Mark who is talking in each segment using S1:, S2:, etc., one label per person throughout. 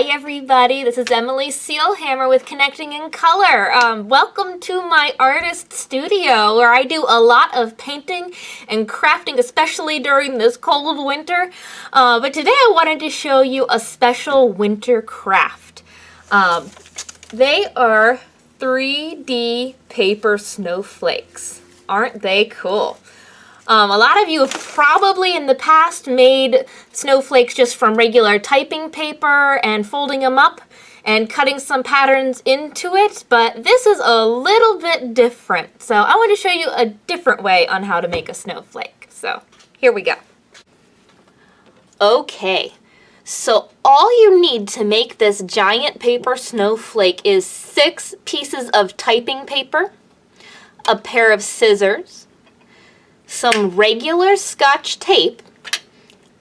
S1: Hi everybody, this is Emily Sealhammer with Connecting in Color. Welcome to my artist studio where I do a lot of painting and crafting, especially during this cold winter. But today I wanted to show you a special winter craft. They are 3D paper snowflakes. Aren't they cool? A lot of you have probably in the past made snowflakes just from regular typing paper and folding them up and cutting some patterns into it, but this is a little bit different. So I want to show you a different way on how to make a snowflake. So here we go. Okay, so all you need to make this giant paper snowflake is 6 pieces of typing paper, a pair of scissors, some regular Scotch tape,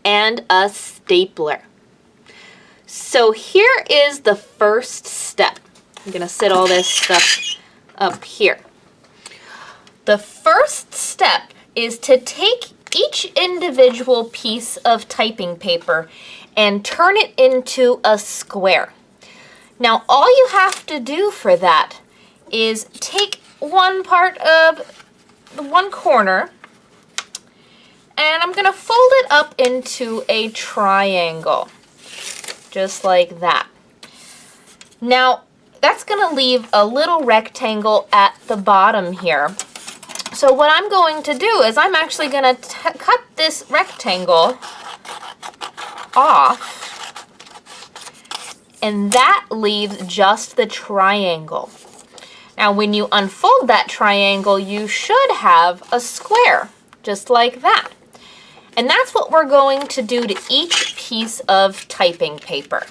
S1: and a stapler. So here is the first step. I'm going to sit all this stuff up here. The first step is to take each individual piece of typing paper and turn it into a square. Now all you have to do for that is take one part of one corner, and I'm going to fold it up into a triangle, just like that. Now, that's going to leave a little rectangle at the bottom here. So what I'm going to do is I'm actually going to cut this rectangle off, and that leaves just the triangle. Now, when you unfold that triangle, you should have a square, just like that. And that's what we're going to do to each piece of typing paper.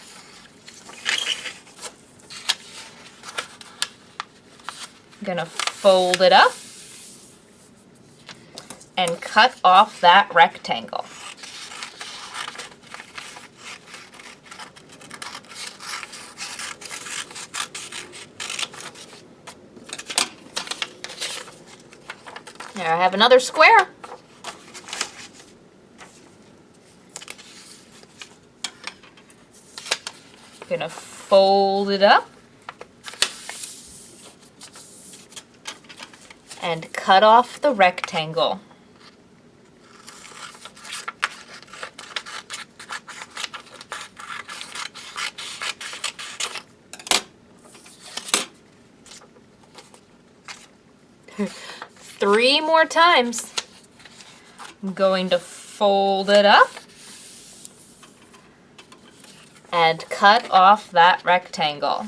S1: I'm going to fold it up and cut off that rectangle. There, I have another square. Gonna fold it up and cut off the rectangle. Three more times. I'm going to fold it up and cut off that rectangle.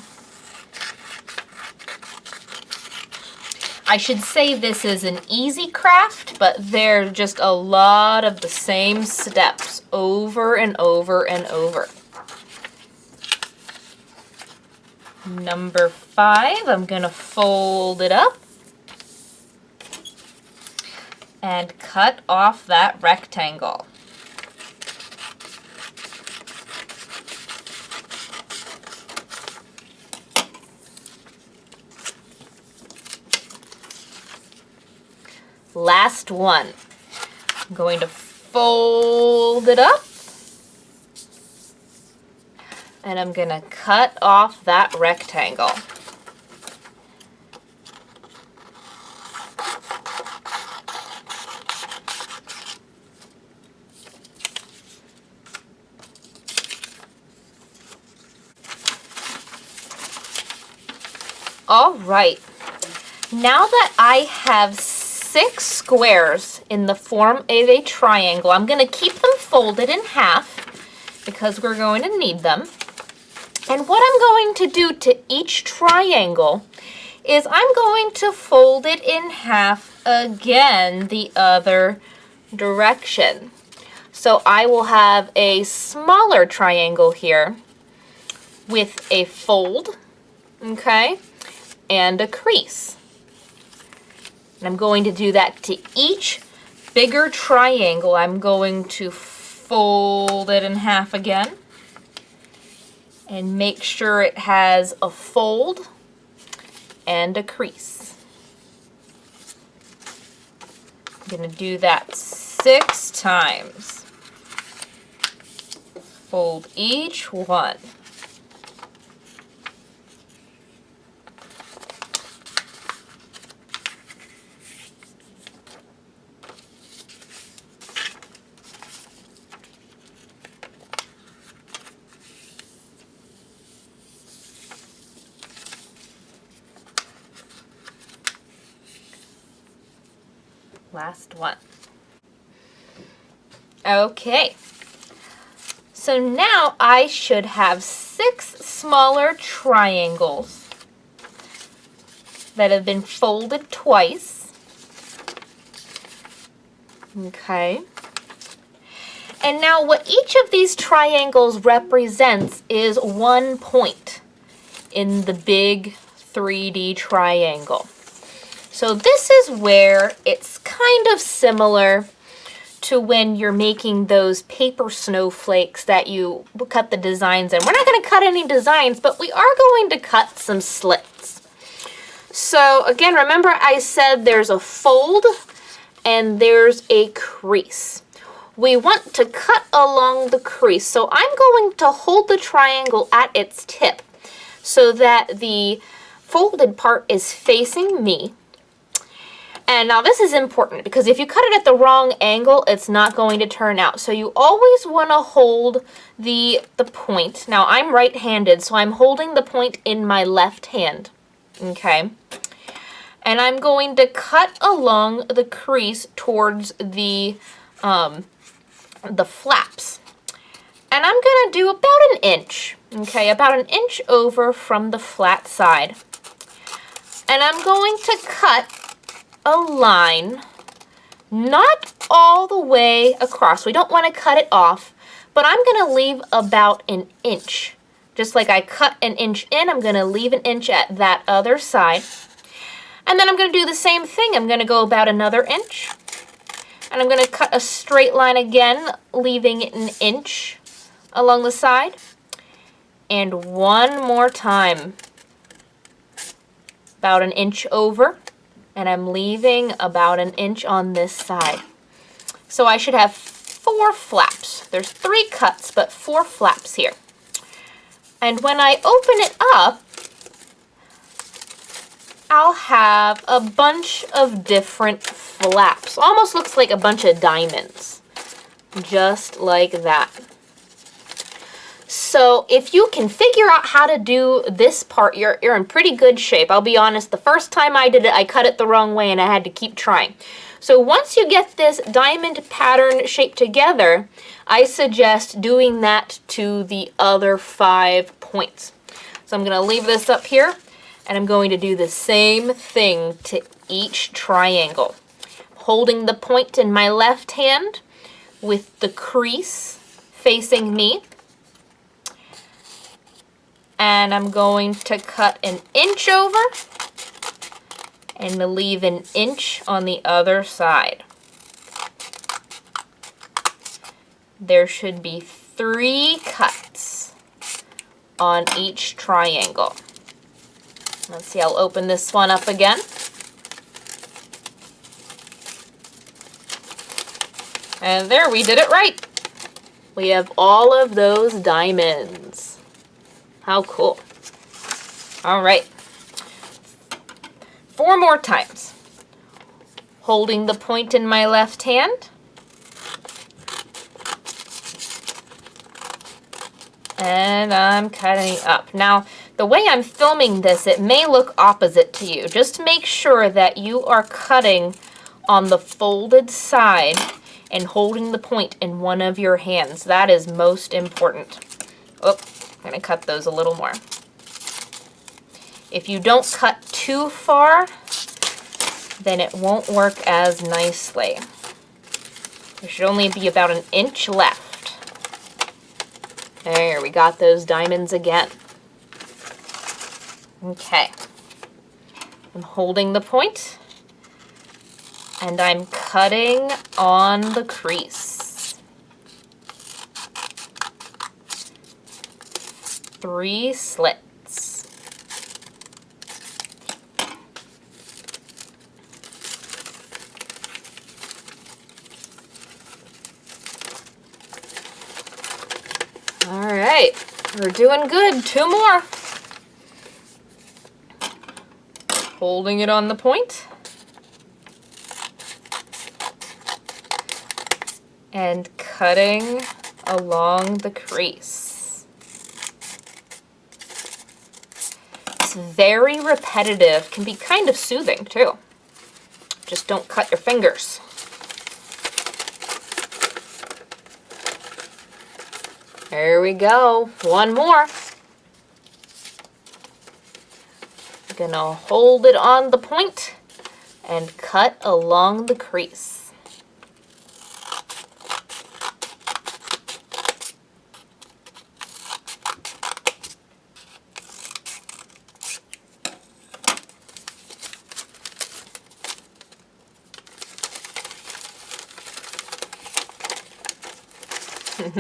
S1: I should say this is an easy craft, but they're just a lot of the same steps over and over and over. Number 5, I'm going to fold it up and cut off that rectangle. Last one. I'm going to fold it up and I'm going to cut off that rectangle. All right. Now that I have 6 squares in the form of a triangle, I'm going to keep them folded in half because we're going to need them. And what I'm going to do to each triangle is I'm going to fold it in half again the other direction. So I will have a smaller triangle here with a fold, okay, and a crease. And I'm going to do that to each bigger triangle. I'm going to fold it in half again and make sure it has a fold and a crease. I'm going to do that 6 times. Fold each one. last one. Okay. So now I should have 6 smaller triangles that have been folded twice. Okay. And now what each of these triangles represents is 1 point in the big 3D triangle. So this is where it's kind of similar to when you're making those paper snowflakes that you cut the designs in. We're not going to cut any designs, but we are going to cut some slits. So again, remember I said there's a fold and there's a crease. We want to cut along the crease, so I'm going to hold the triangle at its tip so that the folded part is facing me. And now this is important because if you cut it at the wrong angle, it's not going to turn out. So you always want to hold the point. Now I'm right-handed, so I'm holding the point in my left hand. Okay. And I'm going to cut along the crease towards the flaps. And I'm going to do about an inch. Okay, about an inch over from the flat side. And I'm going to cut a line, not all the way across. We don't want to cut it off, but I'm going to leave about an inch. Just like I cut an inch in, I'm going to leave an inch at that other side. And then I'm going to do the same thing. I'm going to go about another inch. And I'm going to cut a straight line again, leaving an inch along the side. And one more time. About an inch over. And I'm leaving about an inch on this side. So I should have 4 flaps. There's 3 cuts, but 4 flaps here. And when I open it up, I'll have a bunch of different flaps. Almost looks like a bunch of diamonds. Just like that. So if you can figure out how to do this part, you're in pretty good shape. I'll be honest, the first time I did it, I cut it the wrong way and I had to keep trying. So once you get this diamond pattern shape together, I suggest doing that to the other 5 points. So I'm going to leave this up here and I'm going to do the same thing to each triangle. Holding the point in my left hand with the crease facing me. And I'm going to cut an inch over and leave an inch on the other side. There should be 3 cuts on each triangle. Let's see, I'll open this one up again. And there, we did it right. We have all of those diamonds. How cool. All right. 4 more times. Holding the point in my left hand. And I'm cutting up. Now, the way I'm filming this, it may look opposite to you. Just make sure that you are cutting on the folded side and holding the point in one of your hands. That is most important. Oh, I'm going to cut those a little more. If you don't cut too far, then it won't work as nicely. There should only be about an inch left. There, we got those diamonds again. Okay. I'm holding the point, and I'm cutting on the crease. 3 slits. All right, we're doing good. 2 more. Holding it on the point. And cutting along the crease. It's very repetitive, can be kind of soothing too. Just don't cut your fingers. There we go. One more. I'm gonna hold it on the point and cut along the crease.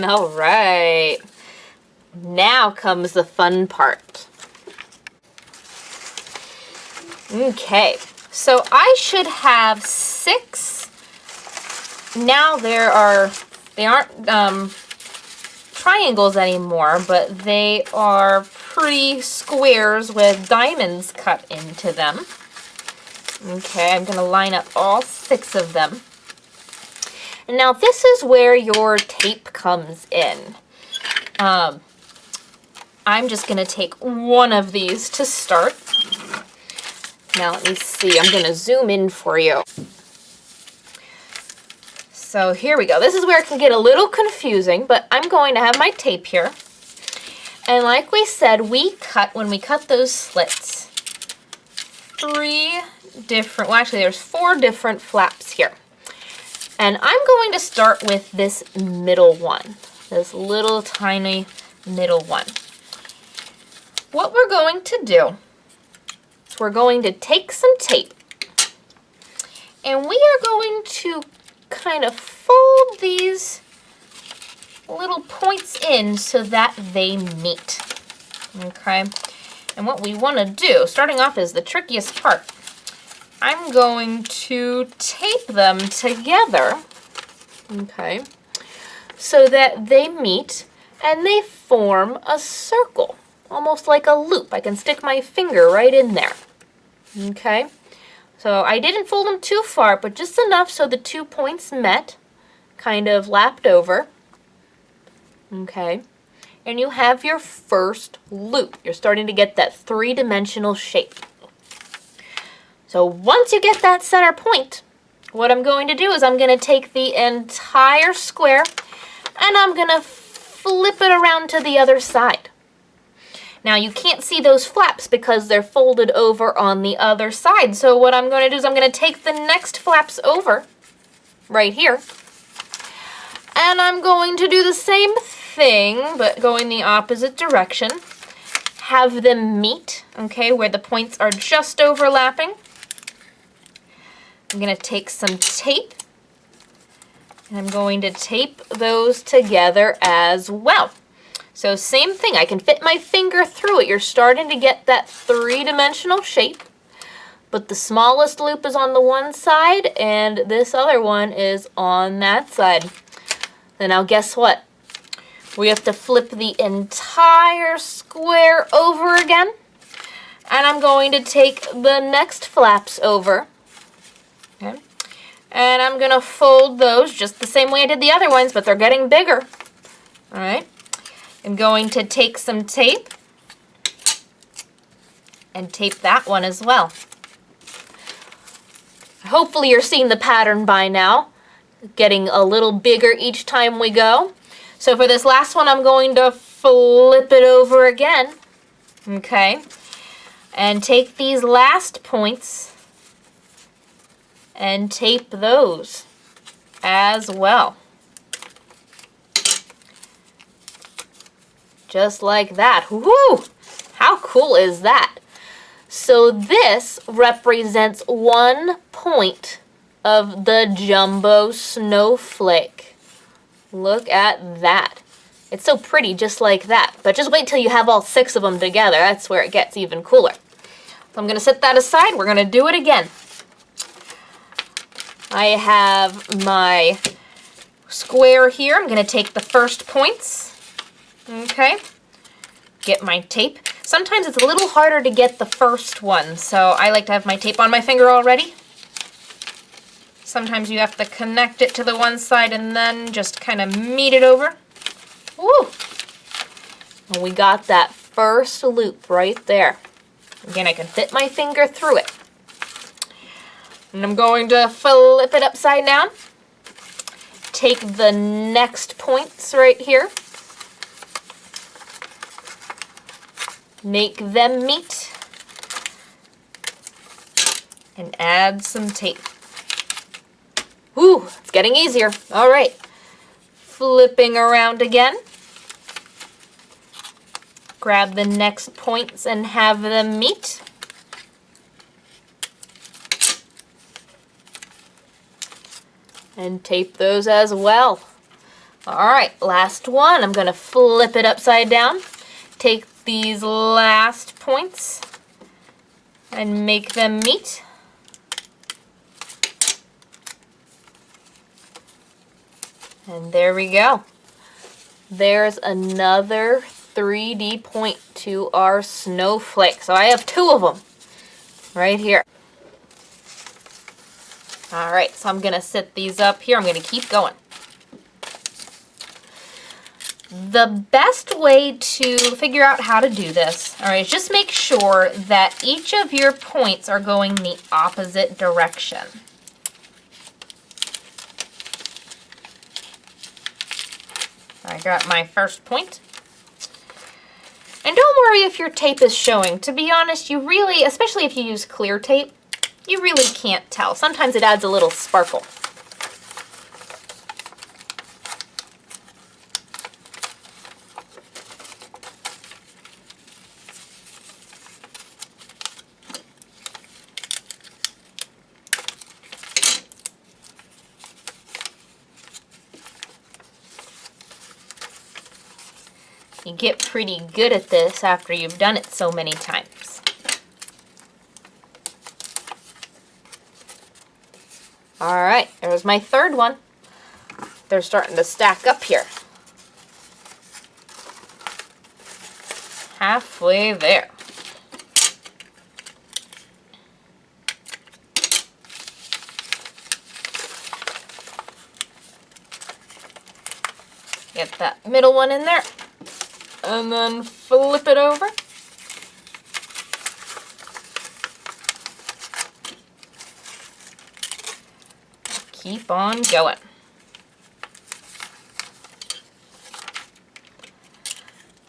S1: All right. Now comes the fun part. Okay, so I should have 6. Now they aren't triangles anymore, but they are pretty squares with diamonds cut into them. Okay, I'm gonna line up all 6 of them. And now this is where your tape comes in. I'm just gonna take one of these to start. Now let me see, I'm gonna zoom in for you. So here we go. This is where it can get a little confusing, but I'm going to have my tape here. And like we said, when we cut those slits, 3 different, well actually there's 4 different flaps here. And I'm going to start with this middle one, this little tiny middle one. What we're going to do is we're going to take some tape and we are going to kind of fold these little points in so that they meet. Okay, and what we want to do, starting off is the trickiest part. I'm going to tape them together, okay, so that they meet and they form a circle, almost like a loop. I can stick my finger right in there, okay. So I didn't fold them too far, but just enough so the 2 points met, kind of lapped over, okay. And you have your first loop. You're starting to get that 3-dimensional shape. So once you get that center point, what I'm going to do is I'm going to take the entire square and I'm going to flip it around to the other side. Now you can't see those flaps because they're folded over on the other side. So what I'm going to do is I'm going to take the next flaps over right here. And I'm going to do the same thing, but go in the opposite direction. Have them meet, okay, where the points are just overlapping. I'm going to take some tape, and I'm going to tape those together as well. So same thing, I can fit my finger through it. You're starting to get that 3-dimensional shape, but the smallest loop is on the one side, and this other one is on that side. And now guess what? We have to flip the entire square over again, and I'm going to take the next flaps over. Okay. And I'm going to fold those just the same way I did the other ones, but they're getting bigger. All right. I'm going to take some tape and tape that one as well. Hopefully you're seeing the pattern by now, getting a little bigger each time we go. So for this last one, I'm going to flip it over again, okay, and take these last points and tape those as well. Just like that. Woo! How cool is that? So this represents 1 point of the jumbo snowflake. Look at that. It's so pretty just like that. But just wait till you have all 6 of them together. That's where it gets even cooler. So I'm going to set that aside. We're going to do it again. I have my square here. I'm going to take the first points. Okay. Get my tape. Sometimes it's a little harder to get the first one, so I like to have my tape on my finger already. Sometimes you have to connect it to the one side and then just kind of meet it over. Woo! And we got that first loop right there. Again, I can fit my finger through it. And I'm going to flip it upside down. Take the next points right here. Make them meet. And add some tape. Ooh, it's getting easier. All right. Flipping around again. Grab the next points and have them meet. And tape those as well. All right, last one. I'm going to flip it upside down. Take these last points and make them meet. And there we go. There's another 3D point to our snowflake. So I have 2 of them right here. All right, so I'm going to set these up here. I'm going to keep going. The best way to figure out how to do this, all right, is just make sure that each of your points are going the opposite direction. I got my first point. And don't worry if your tape is showing. To be honest, you really, especially if you use clear tape, you really can't tell. Sometimes it adds a little sparkle. You get pretty good at this after you've done it so many times. All right, there's my third one. They're starting to stack up here. Halfway there. Get that middle one in there. And then flip it over. Keep on going.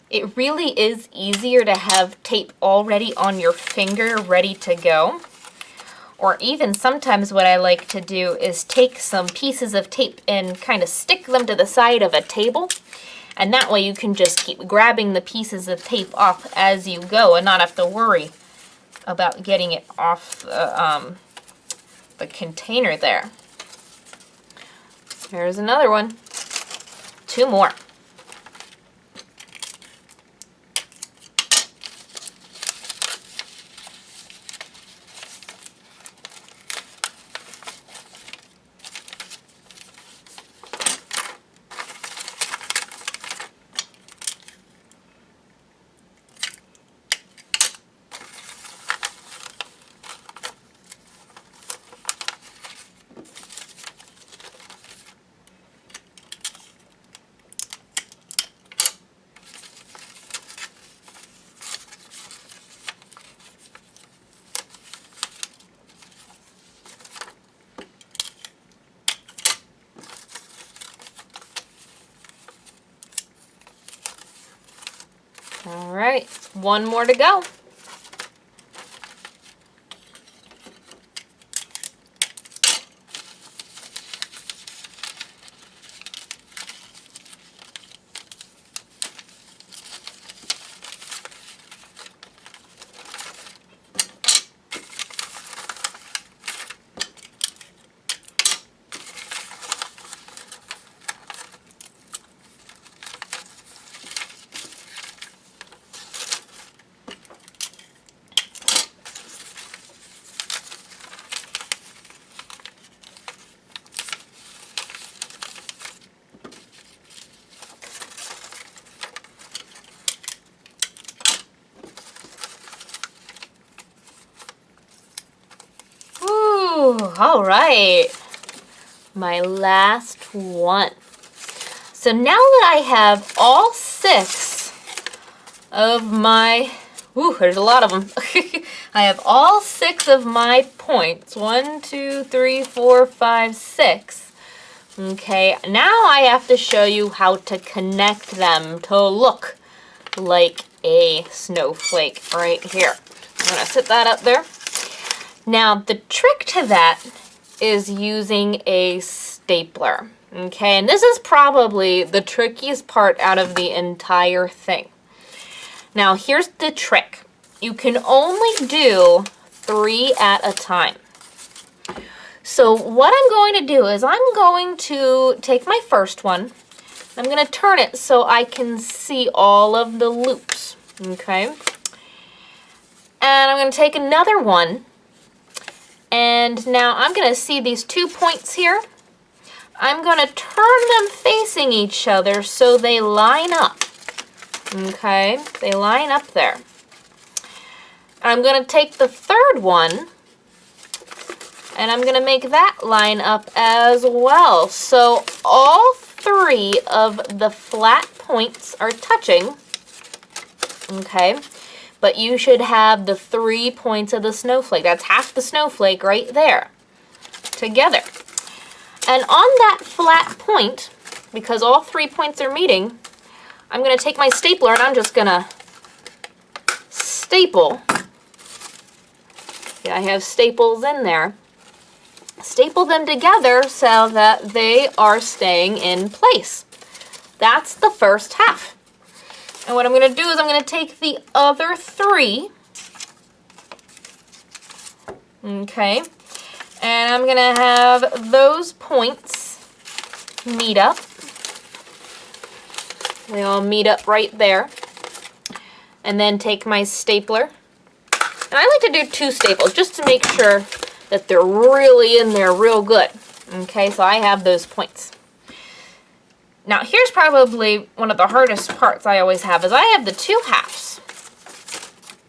S1: It really is easier to have tape already on your finger ready to go. Or even sometimes what I like to do is take some pieces of tape and kind of stick them to the side of a table. And that way you can just keep grabbing the pieces of tape off as you go and not have to worry about getting it off the container there. Here's another one. 2 more. All right, 1 more to go. All right, my last one. So now that I have all 6 of my, there's a lot of them. I have all 6 of my points. 1, 2, 3, 4, 5, 6. Okay, now I have to show you how to connect them to look like a snowflake right here. I'm going to sit that up there. Now, the trick to that is using a stapler. Okay, and this is probably the trickiest part out of the entire thing. Now, here's the trick. You can only do 3 at a time. So what I'm going to do is I'm going to take my first one. I'm going to turn it so I can see all of the loops. Okay. And I'm going to take another one. And now I'm going to see these 2 points here. I'm going to turn them facing each other so they line up. Okay, they line up there. I'm going to take the third one, and I'm going to make that line up as well. So all 3 of the flat points are touching. Okay, but you should have the 3 points of the snowflake. That's half the snowflake right there together. And on that flat point, because all 3 points are meeting, I'm going to take my stapler and I'm just going to staple. Yeah, I have staples in there. Staple them together so that they are staying in place. That's the first half. And what I'm going to do is I'm going to take the other 3. Okay. And I'm going to have those points meet up. They all meet up right there. And then take my stapler. And I like to do 2 staples just to make sure that they're really in there real good. Okay, so I have those points. Now here's probably one of the hardest parts I always have is I have the 2 halves.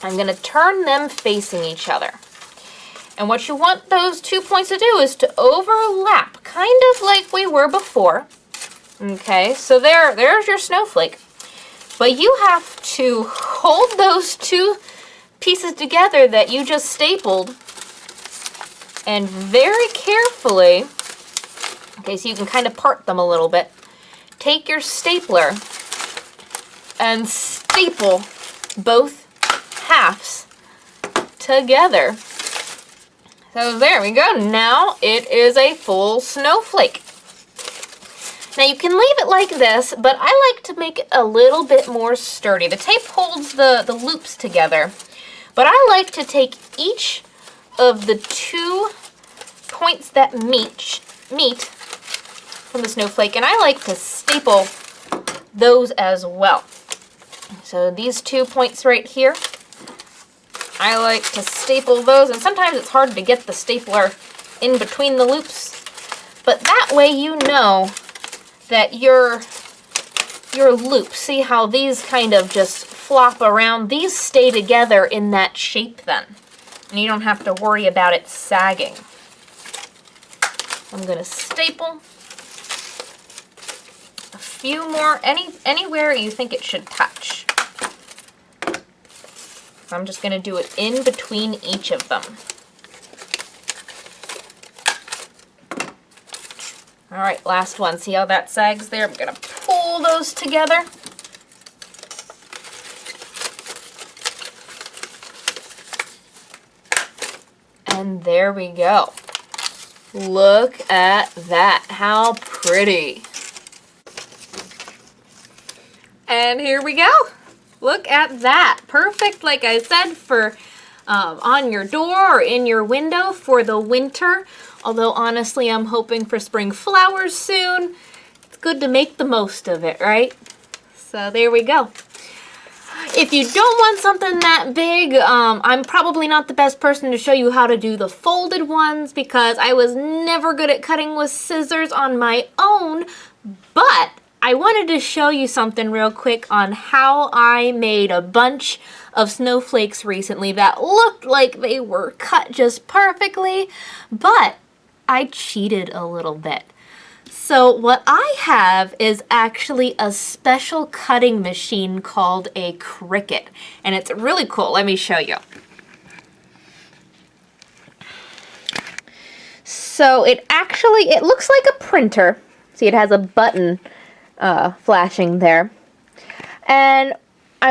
S1: I'm going to turn them facing each other. And what you want those 2 points to do is to overlap, kind of like we were before. Okay, so there's your snowflake. But you have to hold those 2 pieces together that you just stapled and very carefully, okay, so you can kind of part them a little bit, take your stapler and staple both halves together. So there we go. Now it is a full snowflake. Now you can leave it like this, but I like to make it a little bit more sturdy. The tape holds the loops together, but I like to take each of the 2 points that meet from the snowflake, and I like to staple those as well. So these 2 points right here, I like to staple those, and sometimes it's hard to get the stapler in between the loops, but that way you know that your loops, see how these kind of just flop around, these stay together in that shape then, and you don't have to worry about it sagging. I'm going to staple a few more, anywhere you think it should touch. I'm just going to do it in between each of them. All right, last one. See how that sags there? I'm going to pull those together. And there we go. Look at that. How pretty. And here we go. Look at that. Perfect, like I said, for on your door or in your window for the winter. Although honestly, I'm hoping for spring flowers soon. It's good to make the most of it, right? So there we go. If you don't want something that big, I'm probably not the best person to show you how to do the folded ones because I was never good at cutting with scissors on my own, but I wanted to show you something real quick on how I made a bunch of snowflakes recently that looked like they were cut just perfectly, but I cheated a little bit. So what I have is actually a special cutting machine called a Cricut, and it's really cool. Let me show you. So it looks like a printer. See, it has a button flashing there. And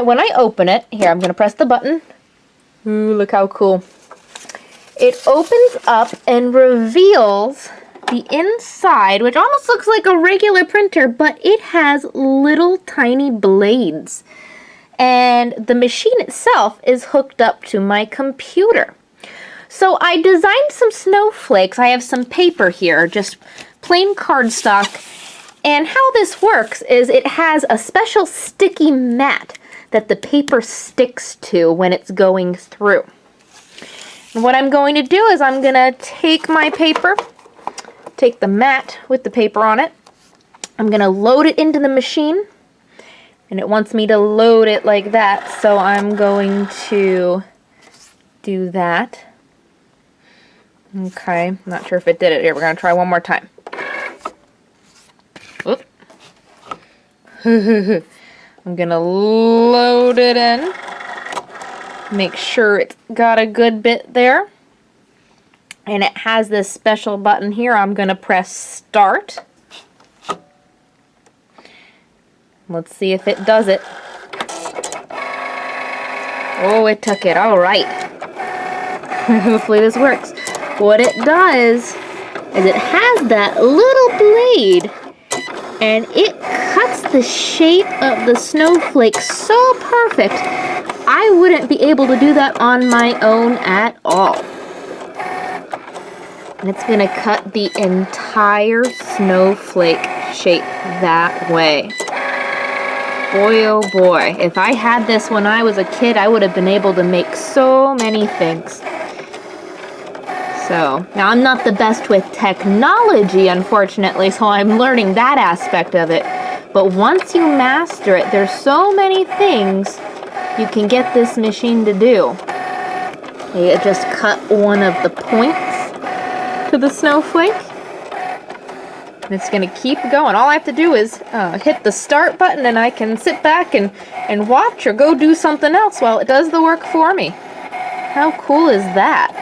S1: when I open it, here, I'm going to press the button. Ooh, look how cool. It opens up and reveals the inside, which almost looks like a regular printer, but it has little tiny blades. And the machine itself is hooked up to my computer. So I designed some snowflakes. I have some paper here, just plain cardstock. And how this works is it has a special sticky mat that the paper sticks to when it's going through. And what I'm going to do is I'm going to take my paper, take the mat with the paper on it. I'm going to load it into the machine. And it wants me to load it like that, so I'm going to do that. Okay, not sure if it did it. Here, we're going to try one more time. Oop. I'm going to load it in. Make sure it's got a good bit there. And it has this special button here. I'm going to press start. Let's see if it does it. Oh, it took it. All right. Hopefully this works. What it does is it has that little blade, and it cuts the shape of the snowflake so perfect, I wouldn't be able to do that on my own at all. And it's going to cut the entire snowflake shape that way. Boy, oh boy, if I had this when I was a kid, I would have been able to make so many things. So, now I'm not the best with technology, unfortunately, so I'm learning that aspect of it. But once you master it, there's so many things you can get this machine to do. You just cut one of the points to the snowflake. And it's going to keep going. All I have to do is hit the start button, and I can sit back and watch or go do something else while it does the work for me. How cool is that?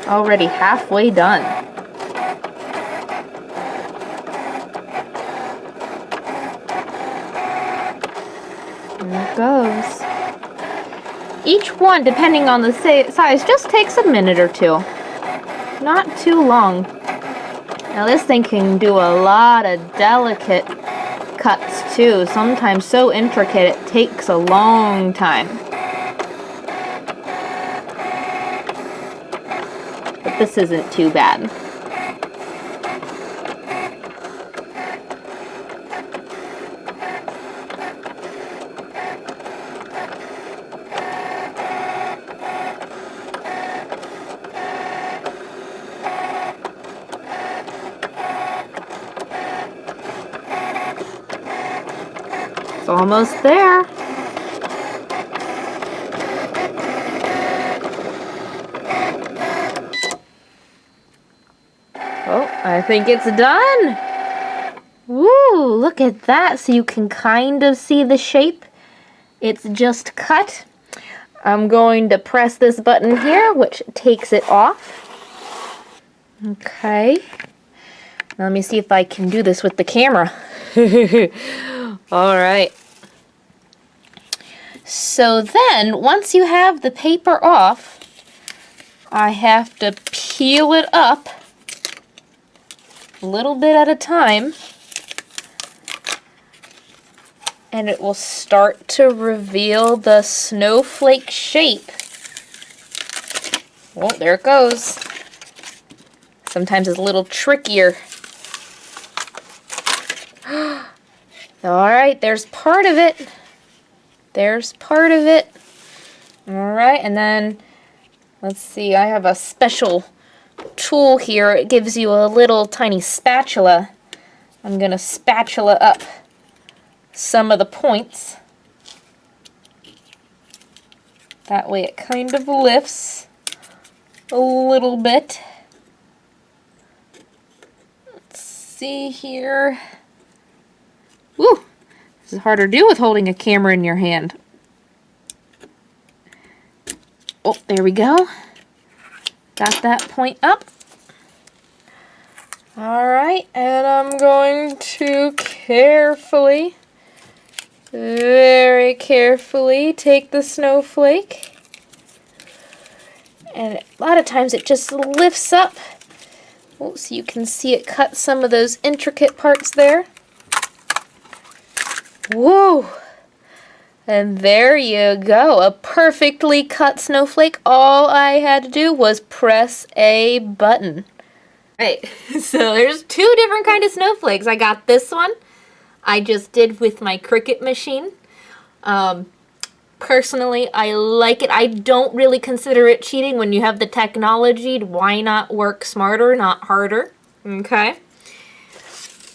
S1: Already halfway done. There it goes. Each one, depending on the size, just takes a minute or two. Not too long. Now this thing can do a lot of delicate cuts too. Sometimes so intricate it takes a long time. But this isn't too bad. Almost there. Oh, I think it's done. Woo, look at that. So you can kind of see the shape. It's just cut. I'm going to press this button here, which takes it off. Okay. Now let me see if I can do this with the camera. All right. So then, once you have the paper off, I have to peel it up a little bit at a time, and it will start to reveal the snowflake shape. Well, there it goes. Sometimes it's a little trickier. All right, there's part of it. There's part of it. All right, and then let's see, I have a special tool here. It gives you a little tiny spatula. I'm going to spatula up some of the points. That way it kind of lifts a little bit. Let's see here. Woo! This is harder to do with holding a camera in your hand. Oh, there we go. Got that point up. Alright, and I'm going to carefully, very carefully take the snowflake. And a lot of times it just lifts up. Oh, so you can see it cut some of those intricate parts there. Whoa! And there you go, a perfectly cut snowflake. All I had to do was press a button. Right, so there's two different kind of snowflakes. I got this one I just did with my Cricut machine. Personally, I like it. I don't really consider it cheating. When you have the technology, why not work smarter, not harder? Okay.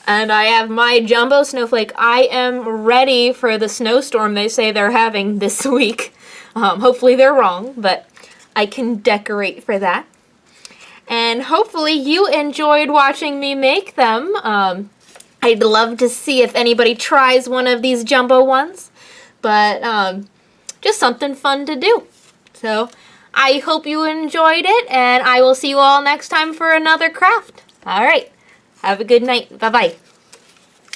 S1: And I have my jumbo snowflake. I am ready for the snowstorm they say they're having this week. Hopefully they're wrong, but I can decorate for that. And hopefully you enjoyed watching me make them. I'd love to see if anybody tries one of these jumbo ones. But just something fun to do. So I hope you enjoyed it, and I will see you all next time for another craft. All right. Have a good night. Bye-bye.